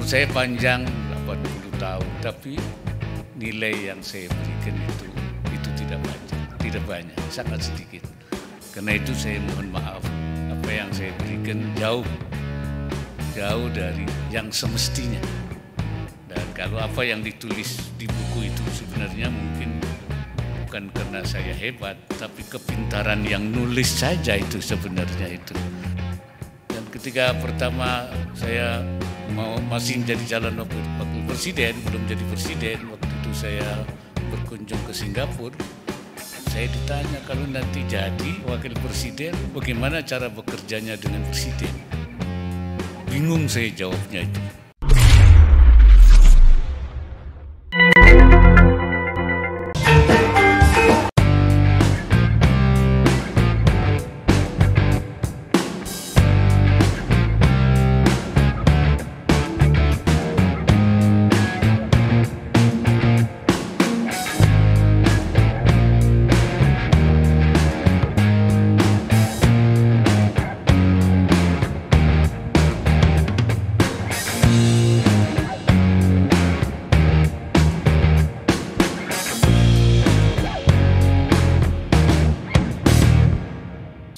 Umur saya panjang 80 tahun, tapi nilai yang saya berikan itu tidak banyak, sangat sedikit. Karena itu saya mohon maaf, apa yang saya berikan jauh dari yang semestinya. Dan kalau apa yang ditulis di buku itu sebenarnya mungkin bukan karena saya hebat, tapi kepintaran yang nulis saja itu sebenarnya itu. Dan ketika pertama saya masih jadi calon wakil presiden, belum jadi presiden, waktu itu saya berkunjung ke Singapura. Saya ditanya, kalau nanti jadi wakil presiden, bagaimana cara bekerjanya dengan presiden? Bingung saya jawabnya itu.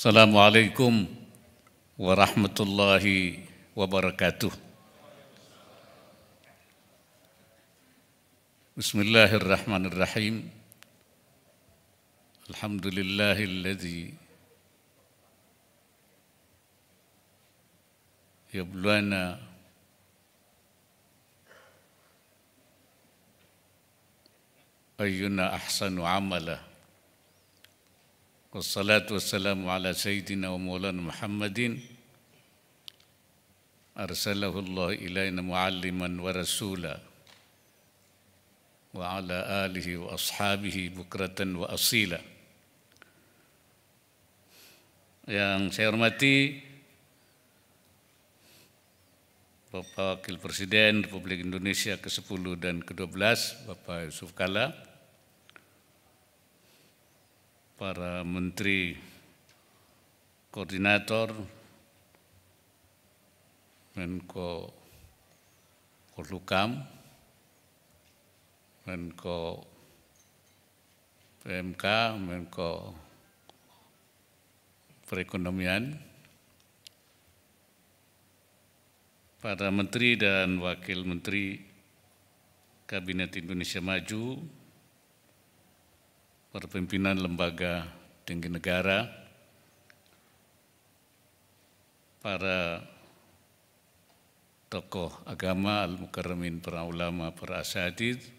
Assalamualaikum warahmatullahi wabarakatuh. Bismillahirrahmanirrahim. Alhamdulillahilladzi yabluwana ayyuna ahsanu amala. Wassalatu wassalamu ala sayyidina wa maulana Muhammadin arsalahu Allah ilaina mualliman wa rasula wa ala alihi wa ashabihi bukratan wa asila. Yang saya hormati Bapak Wakil Presiden Republik Indonesia ke-10 dan ke-12 Bapak Yusuf Kalla, para menteri koordinator, Menko Polhukam, Menko PMK, Menko Perekonomian, para menteri dan wakil menteri Kabinet Indonesia Maju, para pimpinan lembaga tinggi negara, para tokoh agama, al-mukarramin, para ulama, para asatidz,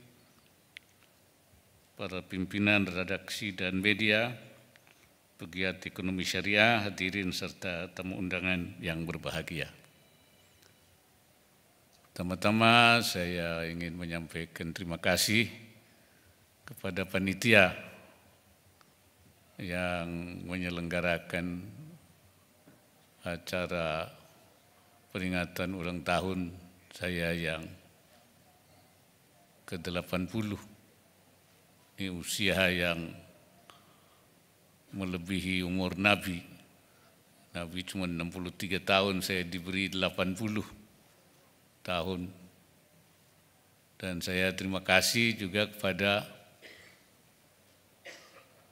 para pimpinan redaksi dan media, pegiat ekonomi syariah, hadirin serta tamu undangan yang berbahagia. Pertama-tama saya ingin menyampaikan terima kasih kepada panitia yang menyelenggarakan acara peringatan ulang tahun saya yang ke-80. Ini usia yang melebihi umur Nabi. Nabi cuma 63 tahun, saya diberi 80 tahun. Dan saya terima kasih juga kepada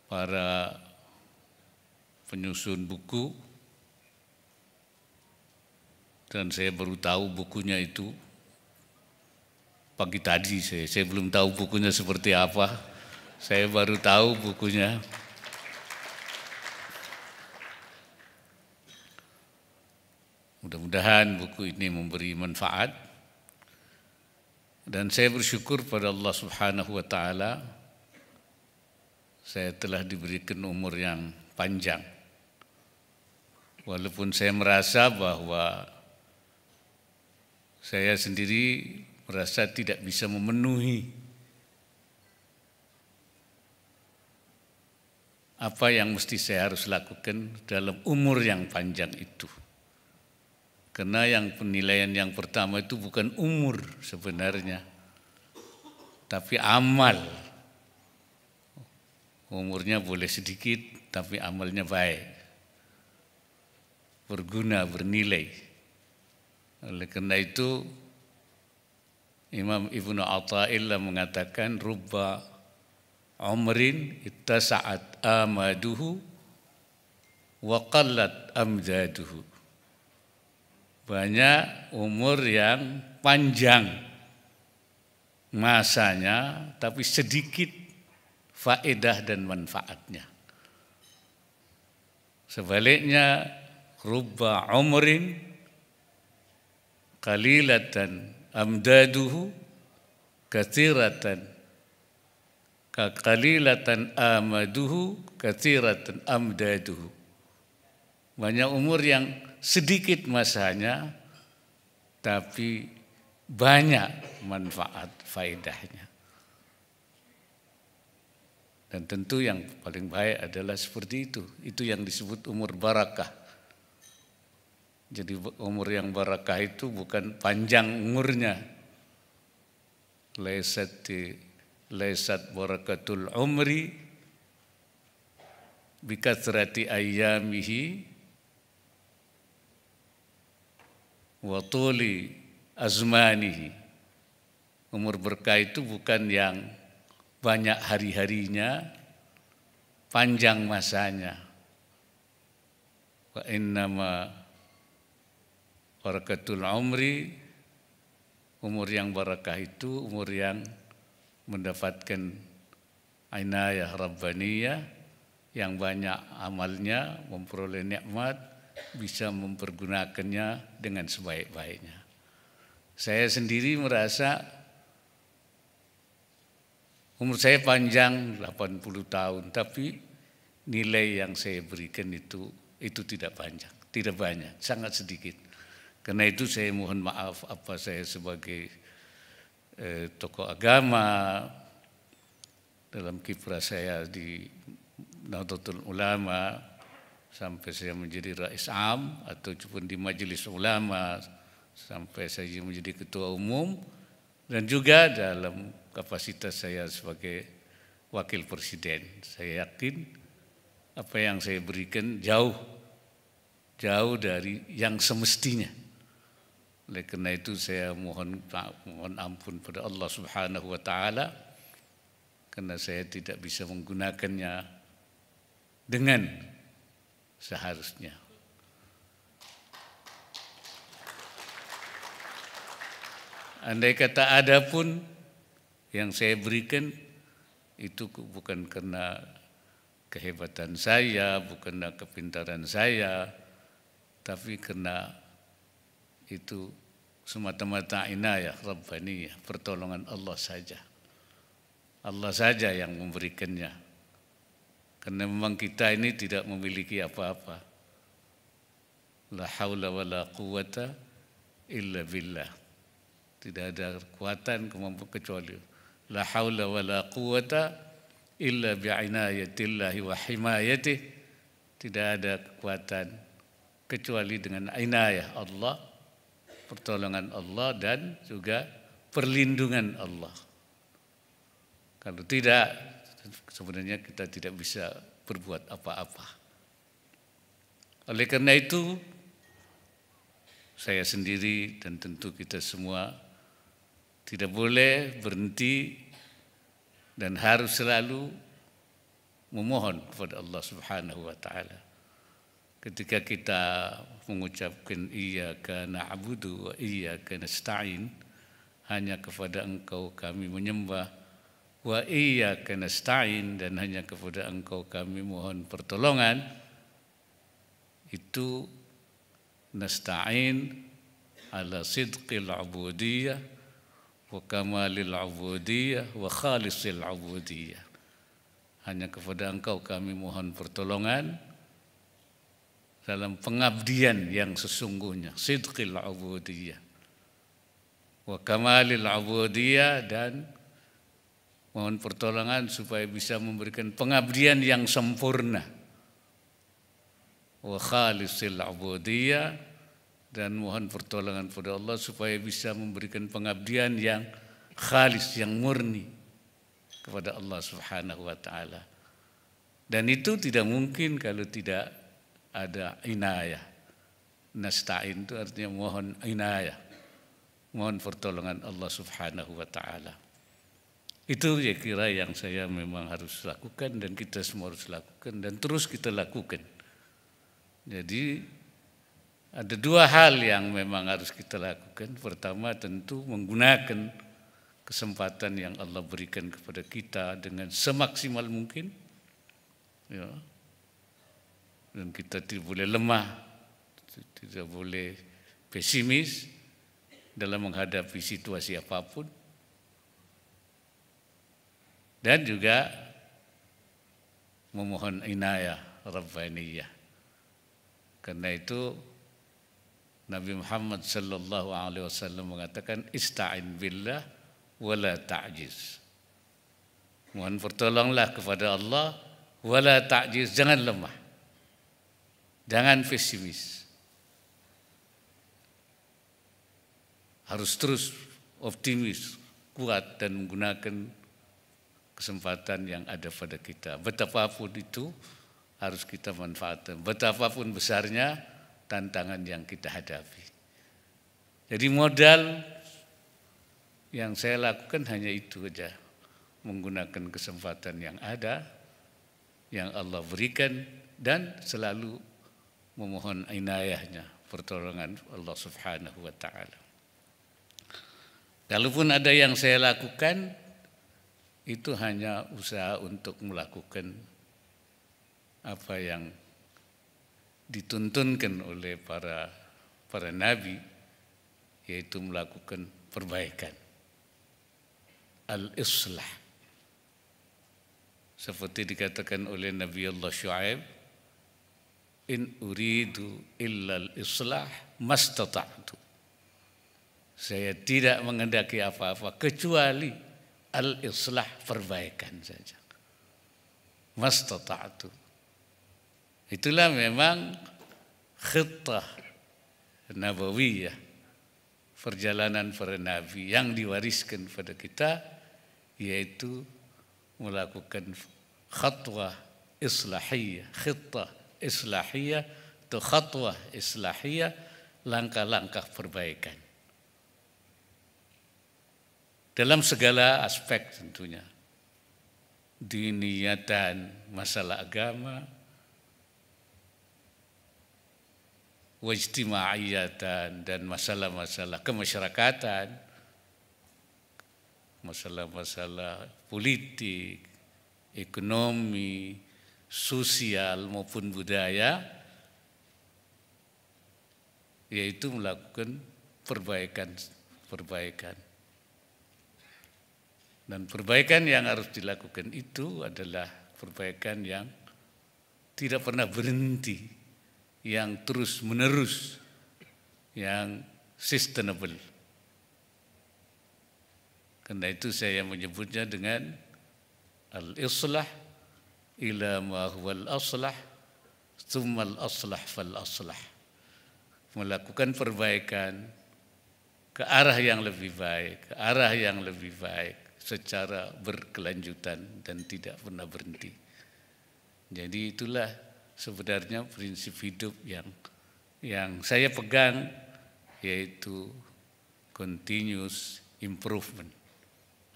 para penyusun buku, dan saya baru tahu bukunya itu pagi tadi. Saya belum tahu bukunya seperti apa, saya baru tahu bukunya. Mudah-mudahan buku ini memberi manfaat, dan saya bersyukur pada Allah Subhanahu wa Ta'ala, saya telah diberikan umur yang panjang. Walaupun saya merasa bahwa saya sendiri merasa tidak bisa memenuhi apa yang mesti saya harus lakukan dalam umur yang panjang itu. Karena yang penilaian yang pertama itu bukan umur sebenarnya, tapi amal. Umurnya boleh sedikit, tapi amalnya baik, berguna, bernilai. Oleh karena itu, Imam Ibnu Athaillah mengatakan rubba umrin ittasa'at amaduhu wa qallat amjaduhu. Banyak umur yang panjang masanya tapi sedikit faedah dan manfaatnya. Sebaliknya rubba umrin qalilatan amdaduhu katsiratan qalilatan amaduhu katsiratan amdaduhu. Banyak umur yang sedikit masanya tapi banyak manfaat faedahnya. Dan tentu yang paling baik adalah seperti itu. Itu yang disebut umur barakah. Jadi umur yang barakah itu bukan panjang umurnya. Laisat barakatul umri bikatsrati ayyamihi wa tuli azmanihi. Umur berkah itu bukan yang banyak hari-harinya, panjang masanya. Wa innama barakatul umri, umur yang barakah itu umur yang mendapatkan inayah rabbaniyah, yang banyak amalnya, memperoleh nikmat, bisa mempergunakannya dengan sebaik-baiknya. Saya sendiri merasa umur saya panjang 80 tahun, tapi nilai yang saya berikan itu tidak panjang, tidak banyak, sangat sedikit. Karena itu saya mohon maaf apa saya sebagai tokoh agama dalam kiprah saya di Nahdlatul Ulama sampai saya menjadi Rais Am ataupun di Majelis Ulama sampai saya menjadi ketua umum, dan juga dalam kapasitas saya sebagai wakil presiden. Saya yakin apa yang saya berikan jauh dari yang semestinya. Oleh karena itu saya mohon ampun pada Allah Subhanahu wa taala karena saya tidak bisa menggunakannya dengan seharusnya. Andai kata ada pun yang saya berikan itu bukan karena kehebatan saya, bukan karena kepintaran saya, tapi karena itu semata-mata inayah rabbaniyah, pertolongan Allah saja. Allah saja yang memberikannya. Karena memang kita ini tidak memiliki apa-apa. La haula wa la quwata illa billah. Tidak ada kekuatan kemampuan kecuali la haula wa la quwata illa bi'inayatillahi wa himayatih. Tidak ada kekuatan kecuali dengan inayah Allah, pertolongan Allah dan juga perlindungan Allah. Kalau tidak, sebenarnya kita tidak bisa berbuat apa-apa. Oleh karena itu, saya sendiri dan tentu kita semua tidak boleh berhenti dan harus selalu memohon kepada Allah Subhanahu wa taala. Ketika kita mengucapkan iyyaka na'budu wa iyyaka nasta'in, hanya kepada Engkau kami menyembah, wa iyyaka nasta'in, dan hanya kepada Engkau kami mohon pertolongan, itu nasta'in ala sidqil ubudiyah wa kamalil ubudiyah wa khalisil ubudiyah. Hanya kepada Engkau kami mohon pertolongan dalam pengabdian yang sesungguhnya, sidqil ubudiyah wa kamalil ubudiyah, dan mohon pertolongan supaya bisa memberikan pengabdian yang sempurna, wa khalisil ubudiyah, dan mohon pertolongan pada Allah supaya bisa memberikan pengabdian yang khalis, yang murni kepada Allah Subhanahu wa taala. Dan itu tidak mungkin kalau tidak ada inayah. Nasta'in itu artinya mohon inayah, mohon pertolongan Allah Subhanahu wa taala. Itu saya kira yang saya memang harus lakukan dan kita semua harus lakukan dan terus kita lakukan. Jadi ada dua hal yang memang harus kita lakukan. Pertama tentu menggunakan kesempatan yang Allah berikan kepada kita dengan semaksimal mungkin. Ya. Dan kita tidak boleh lemah, tidak boleh pesimis dalam menghadapi situasi apapun. Dan juga memohon inayah Rabbaniyah. Karena itu Nabi Muhammad sallallahu alaihi wasallam mengatakan ista'in billah wala ta'jiz. Mohon pertolonglah kepada Allah wala ta'jiz, jangan lemah. Jangan pesimis. Harus terus optimis, kuat dan menggunakan kesempatan yang ada pada kita. Betapapun itu harus kita manfaatkan. Betapapun besarnya tantangan yang kita hadapi. Jadi modal yang saya lakukan hanya itu saja. Menggunakan kesempatan yang ada, yang Allah berikan, dan selalu memohon inayahnya, pertolongan Allah Subhanahu wa ta'ala. Kalaupun ada yang saya lakukan, itu hanya usaha untuk melakukan apa yang dituntunkan oleh para nabi, yaitu melakukan perbaikan, al-islah. Seperti dikatakan oleh Nabi Allah Syuaib, in uridu illa al-islah mastata'tu. Saya tidak menghendaki apa-apa kecuali al-islah, perbaikan saja. Mastata'tu. Itulah memang khittah nabawiyah, perjalanan para nabi yang diwariskan pada kita, yaitu melakukan khatwah islahiyah, khittah islahiyah atau khatwah islahiyah, langkah-langkah perbaikan. Dalam segala aspek tentunya. Diniyatan, masalah agama, wajtima'iyatan, dan masalah-masalah kemasyarakatan, masalah-masalah politik, ekonomi, sosial maupun budaya, yaitu melakukan perbaikan. Dan perbaikan yang harus dilakukan itu adalah perbaikan yang tidak pernah berhenti, yang terus menerus, yang sustainable. Karena itu saya menyebutnya dengan al-islah ila ma huwal aslah tsumma al-aslah fal aslah. Melakukan perbaikan ke arah yang lebih baik, secara berkelanjutan dan tidak pernah berhenti. Jadi itulah sebenarnya prinsip hidup yang saya pegang, yaitu continuous improvement.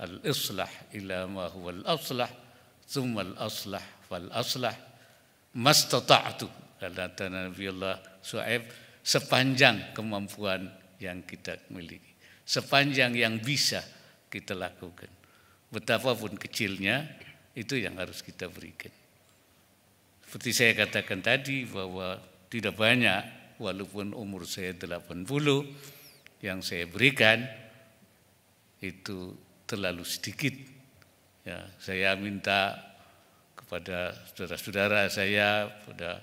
Al-islah ila ma huwal aslah tsumma al-aslah fal aslah mastata'tu, kata Nabi Allah Syuaib, sepanjang kemampuan yang kita miliki, sepanjang yang bisa kita lakukan. Betapapun kecilnya, itu yang harus kita berikan. Seperti saya katakan tadi bahwa tidak banyak, walaupun umur saya 80, yang saya berikan itu terlalu sedikit. Ya, saya minta kepada saudara-saudara saya, pada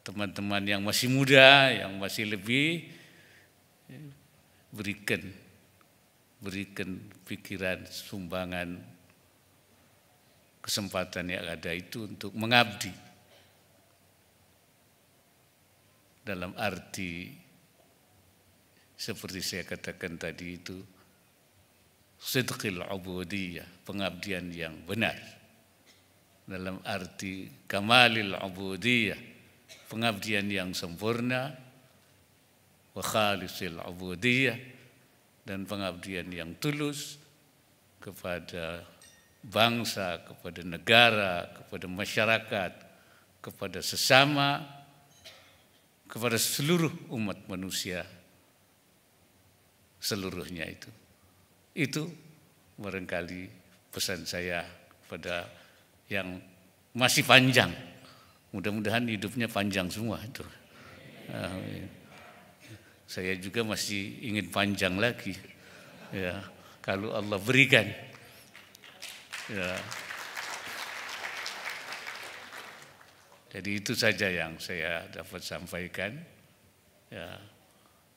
teman-teman yang masih muda, yang masih lebih, berikan pikiran, sumbangan, kesempatan yang ada itu untuk mengabdi. Dalam arti seperti saya katakan tadi itu, sidqil ubudiyah, pengabdian yang benar. Dalam arti kamalil ubudiyah, pengabdian yang sempurna. Wa khalisil ubudiyah, dan pengabdian yang tulus kepada bangsa, kepada negara, kepada masyarakat, kepada sesama, kepada seluruh umat manusia seluruhnya itu. Itu barangkali pesan saya pada yang masih panjang. Mudah-mudahan hidupnya panjang semua itu. Saya juga masih ingin panjang lagi. Ya, kalau Allah berikan. Ya. Jadi itu saja yang saya dapat sampaikan. Ya.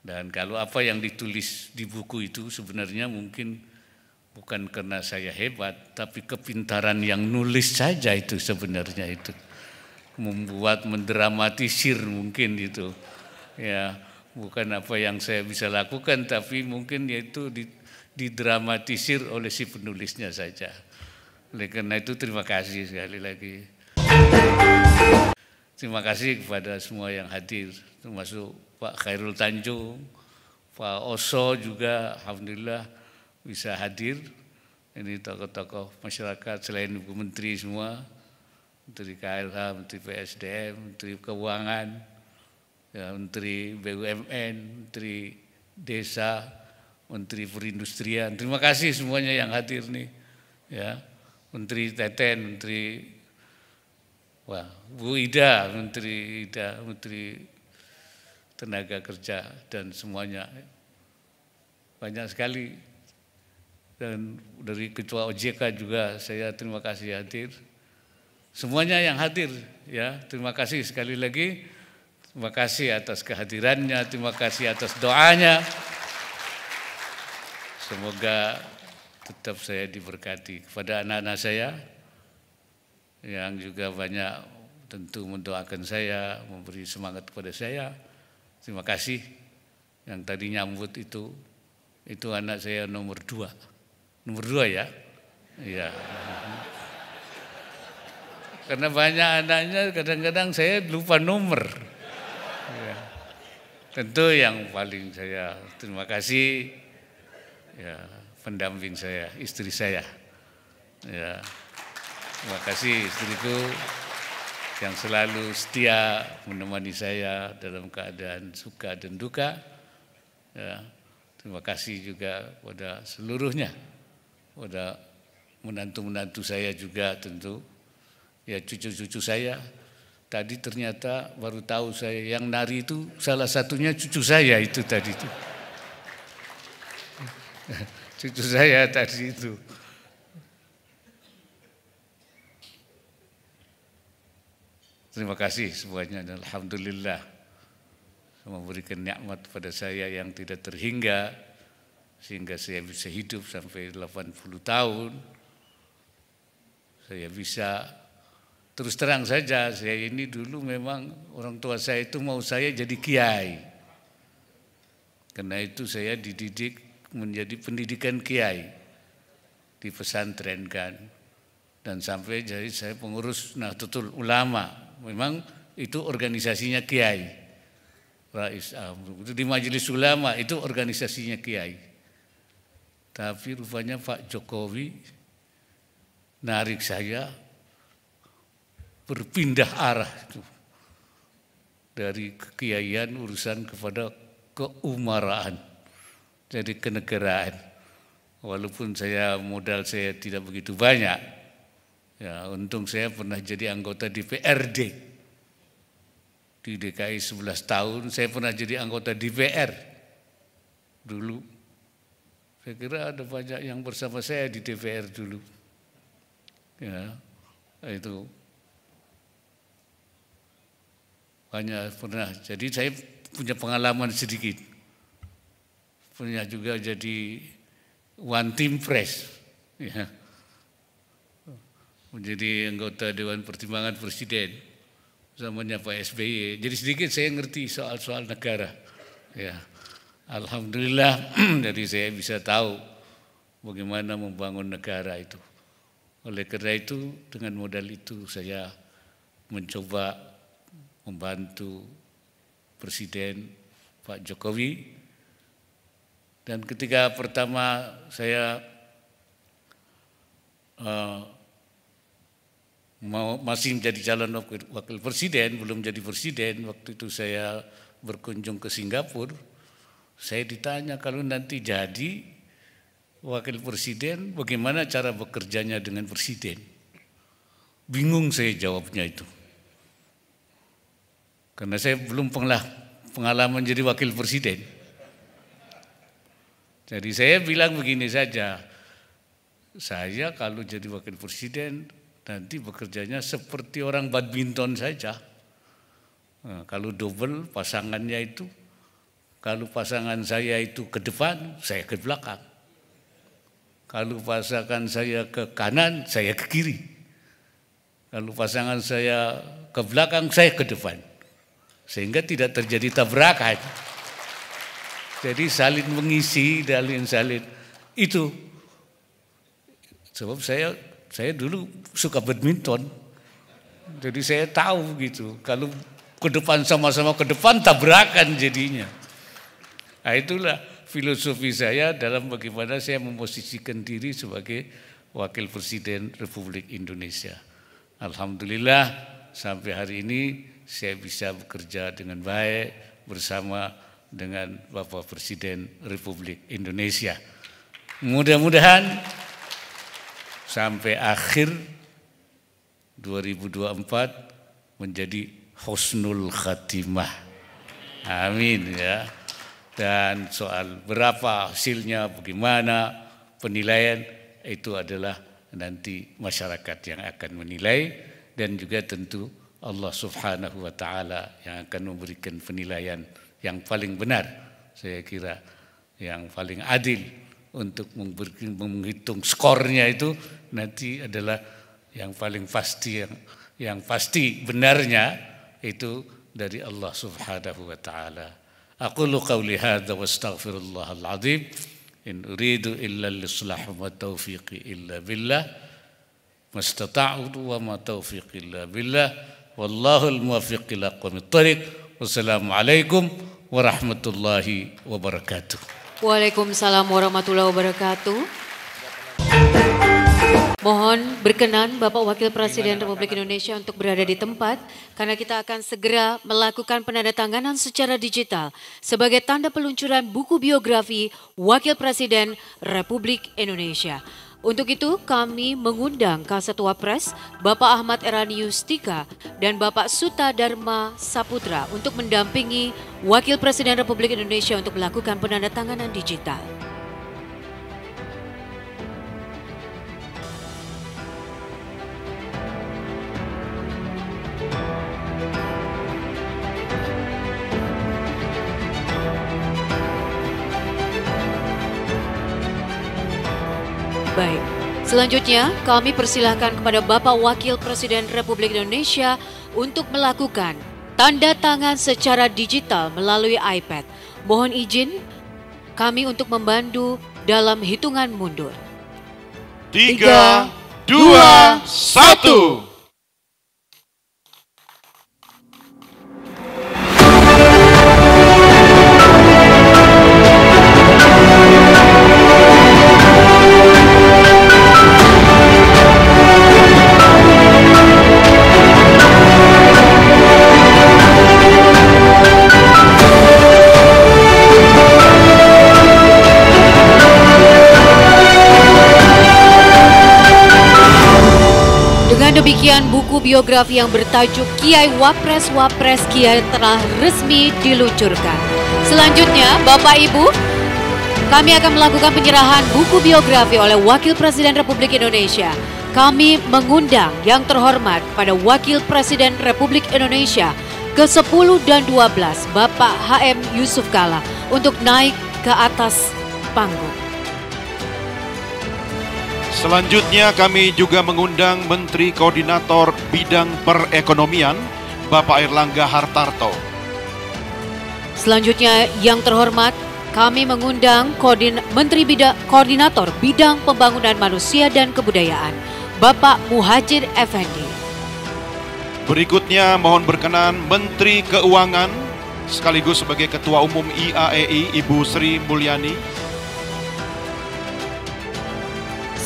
Dan kalau apa yang ditulis di buku itu sebenarnya mungkin bukan karena saya hebat, tapi kepintaran yang nulis saja itu sebenarnya itu. Membuat mendramatisir mungkin itu. Ya, bukan apa yang saya bisa lakukan, tapi mungkin yaitu didramatisir oleh si penulisnya saja. Oleh karena itu terima kasih sekali lagi. Terima kasih kepada semua yang hadir, termasuk Pak Khairul Tanjung, Pak Oso juga alhamdulillah bisa hadir. Ini tokoh-tokoh masyarakat selain Ibu Menteri semua, Menteri KLH, Menteri PSDM, Menteri Keuangan, ya, Menteri BUMN, Menteri Desa, Menteri Perindustrian. Terima kasih semuanya yang hadir nih. Ya, Menteri Teten, Menteri Bu Ida, Menteri Tenaga Kerja dan semuanya. Banyak sekali. Dan dari Ketua OJK juga saya terima kasih hadir. Semuanya yang hadir ya, terima kasih sekali lagi. Terima kasih atas kehadirannya, terima kasih atas doanya. Semoga tetap saya diberkati. Kepada anak-anak saya yang juga banyak tentu mendoakan saya, memberi semangat kepada saya. Terima kasih. Yang tadi nyambut itu anak saya nomor 2. Nomor 2 ya. Iya. Karena banyak anaknya kadang-kadang saya lupa nomor. Ya. Tentu yang paling saya terima kasih ya pendamping saya, istri saya. Ya. Terima kasih istriku yang selalu setia menemani saya dalam keadaan suka dan duka. Ya, terima kasih juga pada seluruhnya, pada menantu-menantu saya juga tentu, ya cucu-cucu saya. Tadi ternyata baru tahu saya yang nari itu salah satunya cucu saya itu tadi itu. Cucu saya tadi itu. Terima kasih semuanya dan alhamdulillah memberikan nikmat pada saya yang tidak terhingga sehingga saya bisa hidup sampai 80 tahun. Saya bisa terus terang saja, saya ini dulu memang orang tua saya itu mau saya jadi kiai. Karena itu saya dididik menjadi pendidikan kiai di pesantren kan. Dan sampai jadi saya pengurus Nahdlatul Ulama. Memang itu organisasinya kiai. Rais itu di Majelis Ulama itu organisasinya kiai. Tapi rupanya Pak Jokowi narik saya berpindah arah itu. Dari kekiaian urusan kepada keumaraan. Jadi kenegaraan. Walaupun modal saya tidak begitu banyak. Ya, untung saya pernah jadi anggota DPRD. Di DKI 11 tahun saya pernah jadi anggota DPR dulu. Saya kira ada banyak yang bersama saya di DPR dulu. Ya, itu banyak pernah. Jadi saya punya pengalaman sedikit. Pernah juga jadi One Team Press. Ya. Menjadi anggota Dewan Pertimbangan Presiden zamannya Pak SBY. Jadi sedikit saya ngerti soal-soal negara. Ya, alhamdulillah jadi saya bisa tahu bagaimana membangun negara itu. Oleh karena itu dengan modal itu saya mencoba membantu Presiden Pak Jokowi Dan ketika pertama saya masih menjadi calon wakil presiden, belum jadi presiden, waktu itu saya berkunjung ke Singapura, saya ditanya kalau nanti jadi wakil presiden bagaimana cara bekerjanya dengan presiden. Bingung saya jawabnya itu. Karena saya belum pernah pengalaman jadi wakil presiden. Jadi saya bilang begini saja, saya kalau jadi wakil presiden nanti bekerjanya seperti orang badminton saja. Nah, kalau double pasangannya itu, kalau pasangan saya itu ke depan, saya ke belakang. Kalau pasangan saya ke kanan, saya ke kiri. Kalau pasangan saya ke belakang, saya ke depan. Sehingga tidak terjadi tabrakan. Jadi saling mengisi, saling itu. Sebab saya dulu suka badminton. Jadi saya tahu gitu. Kalau ke depan sama-sama ke depan tabrakan jadinya. Nah, itulah filosofi saya dalam bagaimana saya memposisikan diri sebagai wakil presiden Republik Indonesia. Alhamdulillah sampai hari ini saya bisa bekerja dengan baik bersama dengan Bapak Presiden Republik Indonesia. Mudah-mudahan sampai akhir 2024 menjadi husnul khatimah. Amin ya. Dan soal berapa hasilnya, bagaimana penilaian, itu adalah nanti masyarakat yang akan menilai, dan juga tentu Allah Subhanahu wa Ta'ala yang akan memberikan penilaian yang paling benar. Saya kira yang paling adil untuk menghitung skornya itu nanti adalah yang paling pasti, yang pasti benarnya itu dari Allah Subhanahu wa Ta'ala. Aqulu qawli hadza wa astaghfirullahal azim. In uridu illa al-islah wa taufiqi illa billah. Mastata'tu wa ma taufiqi illa billah. Wallahul muwaffiq ila aqwamit thariq. Wassalamualaikum warahmatullahi wabarakatuh. Waalaikumsalam warahmatullahi wabarakatuh. Mohon berkenan Bapak Wakil Presiden Republik Indonesia untuk berada di tempat, karena kita akan segera melakukan penandatanganan secara digital sebagai tanda peluncuran buku biografi Wakil Presiden Republik Indonesia. Untuk itu kami mengundang Kasat Wapres Bapak Ahmad Eranius Tika dan Bapak Suta Dharma Saputra untuk mendampingi Wakil Presiden Republik Indonesia untuk melakukan penandatanganan digital. Baik, selanjutnya kami persilahkan kepada Bapak Wakil Presiden Republik Indonesia untuk melakukan tanda tangan secara digital melalui iPad. Mohon izin kami untuk membantu dalam hitungan mundur. 3, 2, 1. Demikian buku biografi yang bertajuk Kiai Wapres Wapres Kiai telah resmi diluncurkan. Selanjutnya Bapak Ibu, kami akan melakukan penyerahan buku biografi oleh Wakil Presiden Republik Indonesia. Kami mengundang yang terhormat pada Wakil Presiden Republik Indonesia ke-10 dan 12 Bapak HM Yusuf Kala untuk naik ke atas panggung. Selanjutnya kami juga mengundang Menteri Koordinator Bidang Perekonomian, Bapak Airlangga Hartarto. Selanjutnya yang terhormat, kami mengundang Menteri Koordinator Bidang Pembangunan Manusia dan Kebudayaan, Bapak Muhajir Effendi. Berikutnya mohon berkenan Menteri Keuangan sekaligus sebagai Ketua Umum IAEI, Ibu Sri Mulyani,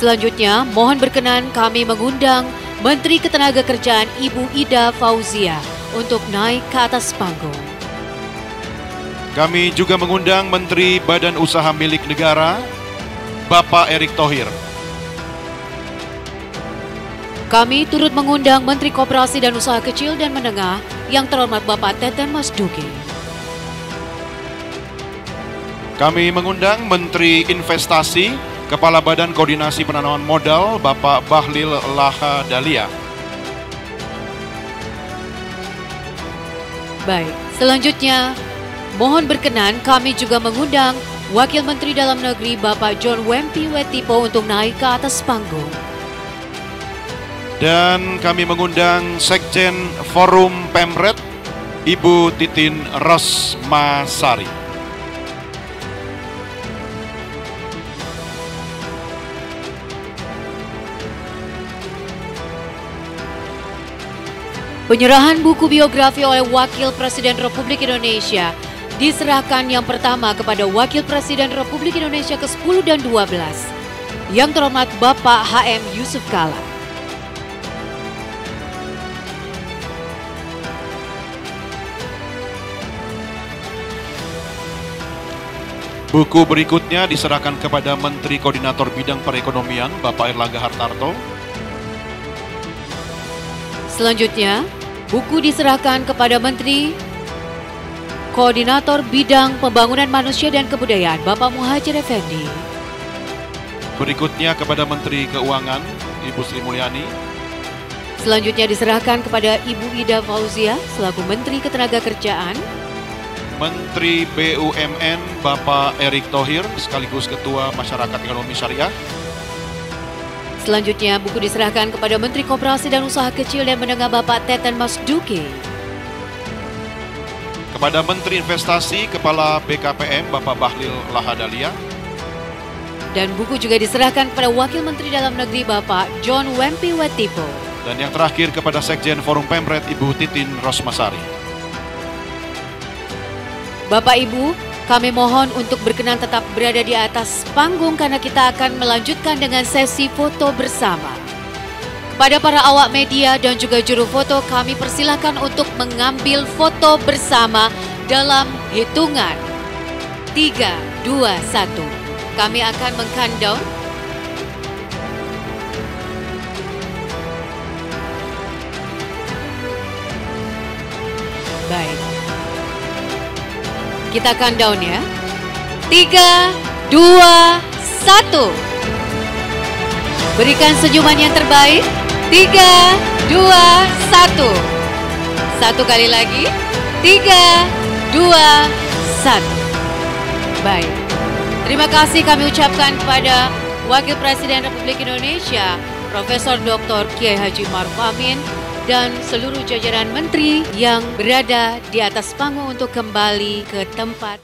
Selanjutnya, mohon berkenan kami mengundang Menteri Ketenagakerjaan Ibu Ida Fauzia untuk naik ke atas panggung. Kami juga mengundang Menteri Badan Usaha Milik Negara, Bapak Erick Thohir. Kami turut mengundang Menteri Koperasi dan Usaha Kecil dan Menengah yang terhormat Bapak Teten Mas Duki. Kami mengundang Menteri Investasi, Kepala Badan Koordinasi Penanaman Modal, Bapak Bahlil Lahadalia. Baik, selanjutnya mohon berkenan kami juga mengundang Wakil Menteri Dalam Negeri Bapak John Wempi Wetipo untuk naik ke atas panggung. Dan kami mengundang Sekjen Forum Pemret, Ibu Titin Rosmasari. Penyerahan buku biografi oleh Wakil Presiden Republik Indonesia diserahkan yang pertama kepada Wakil Presiden Republik Indonesia ke-10 dan 12, yang terhormat Bapak HM Yusuf Kala. Buku berikutnya diserahkan kepada Menteri Koordinator Bidang Perekonomian, Bapak Airlangga Hartarto. Selanjutnya, buku diserahkan kepada Menteri Koordinator Bidang Pembangunan Manusia dan Kebudayaan, Bapak Muhadjir Effendi. Berikutnya kepada Menteri Keuangan, Ibu Sri Mulyani. Selanjutnya diserahkan kepada Ibu Ida Fauzia selaku Menteri Ketenagakerjaan. Menteri BUMN, Bapak Erick Thohir, sekaligus Ketua Masyarakat Ekonomi Syariah. Selanjutnya, buku diserahkan kepada Menteri Koperasi dan Usaha Kecil dan Menengah Bapak Teten Mas Duki. Kepada Menteri Investasi, Kepala BKPM, Bapak Bahlil Lahadalia. Dan buku juga diserahkan kepada Wakil Menteri Dalam Negeri Bapak John Wempi Wetipo. Dan yang terakhir kepada Sekjen Forum Pemret, Ibu Titin Rosmasari. Bapak Ibu, kami mohon untuk berkenan tetap berada di atas panggung karena kita akan melanjutkan dengan sesi foto bersama. Kepada para awak media dan juga juru foto, kami persilakan untuk mengambil foto bersama dalam hitungan 3, 2, 1. Kami akan meng-countdown. Baik. Kita countdown ya. 3, 2, 1. Berikan senyuman yang terbaik. 3, 2, 1. Satu kali lagi. 3, 2, 1. Baik. Terima kasih kami ucapkan kepada Wakil Presiden Republik Indonesia, Profesor Dr. Kiai Haji Ma'ruf Amin, dan seluruh jajaran menteri yang berada di atas panggung untuk kembali ke tempat.